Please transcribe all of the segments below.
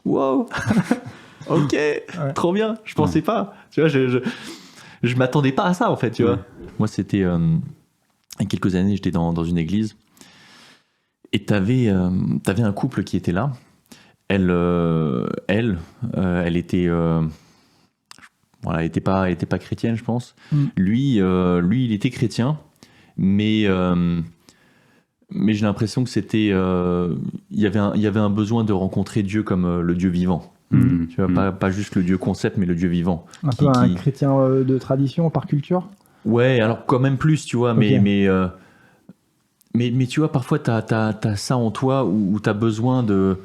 wow, ok, trop bien. Je pensais pas. Tu vois, je m'attendais pas à ça en fait. Tu vois. Moi, c'était il y a quelques années, j'étais dans une église et t'avais un couple qui était là. Elle était voilà, elle était pas chrétienne, je pense. Lui, il était chrétien, mais j'ai l'impression que c'était il y avait un besoin de rencontrer Dieu comme le Dieu vivant. Tu vois, pas juste le Dieu concept, mais le Dieu vivant. Un peu un chrétien de tradition par culture. Ouais, alors quand même plus, tu vois, Okay. mais tu vois, parfois t'as ça en toi où t'as besoin de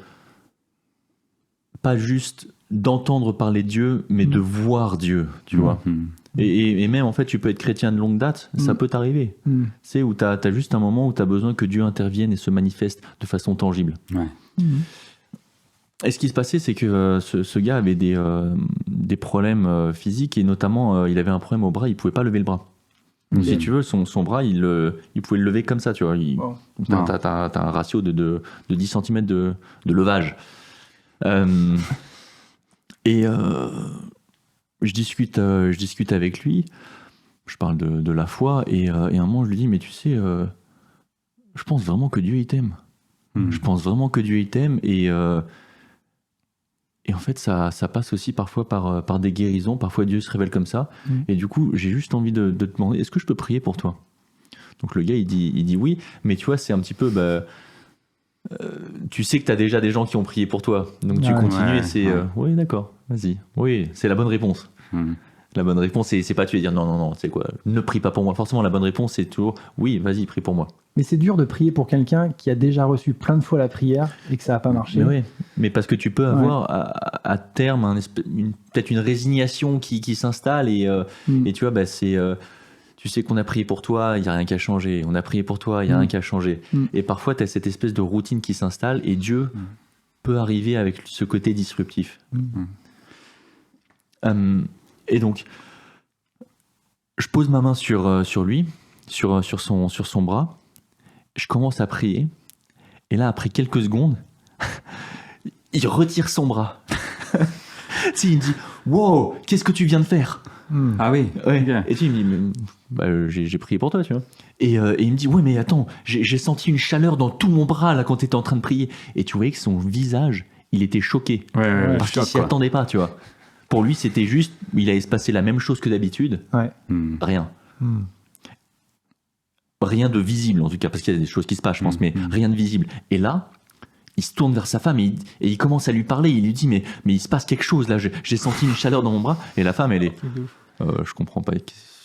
pas juste d'entendre parler de Dieu, mais de voir Dieu, tu vois. Et même, en fait, tu peux être chrétien de longue date, ça peut t'arriver. C'est où t'as juste un moment où t'as besoin que Dieu intervienne et se manifeste de façon tangible. Ouais. Et ce qui se passait, c'est que ce gars avait des problèmes physiques, et notamment, il avait un problème au bras, il pouvait pas lever le bras. Donc, si tu veux, son bras, il pouvait le lever comme ça, tu vois. T'as un ratio de 10 cm de levage. Je discute avec lui, je parle de la foi, et à un moment je lui dis, mais tu sais, je pense vraiment que Dieu il t'aime. Je pense vraiment que Dieu il t'aime, et en fait ça passe aussi parfois par des guérisons, parfois Dieu se révèle comme ça, et du coup j'ai juste envie de te demander, est-ce que je peux prier pour toi? Donc le gars il dit oui, mais tu vois c'est un petit peu... tu sais que tu as déjà des gens qui ont prié pour toi, donc tu continues et c'est oui d'accord, vas-y, oui c'est la bonne réponse. La bonne réponse c'est pas tu vas dire non c'est quoi, ne prie pas pour moi. Forcément la bonne réponse c'est toujours oui vas-y prie pour moi. Mais c'est dur de prier pour quelqu'un qui a déjà reçu plein de fois la prière et que ça n'a pas marché. Mais parce que tu peux avoir à terme peut-être une résignation qui s'installe, et tu vois c'est tu sais qu'on a prié pour toi, il n'y a rien qu'à changer. On a prié pour toi, il n'y a rien qu'à changer. Et parfois, tu as cette espèce de routine qui s'installe, et Dieu peut arriver avec ce côté disruptif. Et donc, je pose ma main sur lui, sur son bras. Je commence à prier. Et là, après quelques secondes, il retire son bras. Il me dit « Wow, qu'est-ce que tu viens de faire ?» Ah oui. Okay. Et il me dit j'ai prié pour toi, tu vois. Et il me dit ouais mais attends, j'ai senti une chaleur dans tout mon bras là quand t'étais en train de prier. Et tu voyais que son visage, il était choqué. Parce qu'il s'y attendait pas, tu vois. Pour lui c'était juste, il allait se passer la même chose que d'habitude. Rien. Rien de visible en tout cas, parce qu'il y a des choses qui se passent je pense, mais rien de visible. Et là il se tourne vers sa femme et il commence à lui parler. Il lui dit mais il se passe quelque chose là. J'ai senti une chaleur dans mon bras. Et la femme elle est je comprends pas.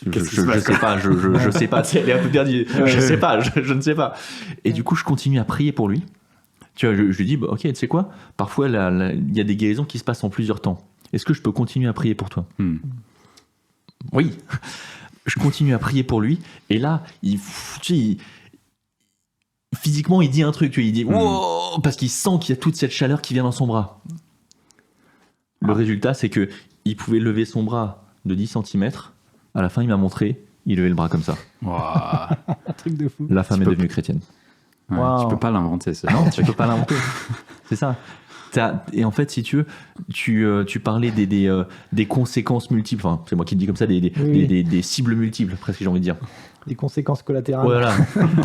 Je sais pas. Je sais pas. Elle est un peu perdue. Je sais pas. Je ne sais pas. Et du coup je continue à prier pour lui. Tu vois, je lui dis ok tu sais quoi. Parfois il y a des guérisons qui se passent en plusieurs temps. Est-ce que je peux continuer à prier pour toi? Oui. Je continue à prier pour lui. Et là physiquement, il dit un truc, il dit wow, parce qu'il sent qu'il y a toute cette chaleur qui vient dans son bras. Le résultat, c'est que il pouvait lever son bras de 10 cm. À la fin, il m'a montré, il levait le bras comme ça. Un truc de fou. La femme est devenue chrétienne. Tu peux pas l'inventer, ça. Non, tu peux pas l'inventer. C'est ça. Et en fait, si tu veux, tu parlais des conséquences multiples. Enfin, c'est moi qui le dis comme ça, des cibles multiples, presque j'ai envie de dire. Des conséquences collatérales. Voilà.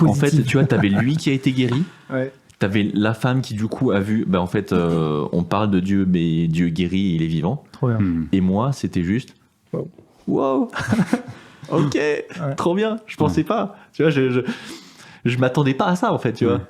En fait, tu vois, t'avais lui qui a été guéri. T'avais la femme qui du coup a vu. En fait, on parle de Dieu, mais Dieu guérit, il est vivant. Trop bien. Et moi, c'était juste. Wow. Ok. Trop bien. Je pensais pas. Tu vois, je m'attendais pas à ça en fait. Tu vois.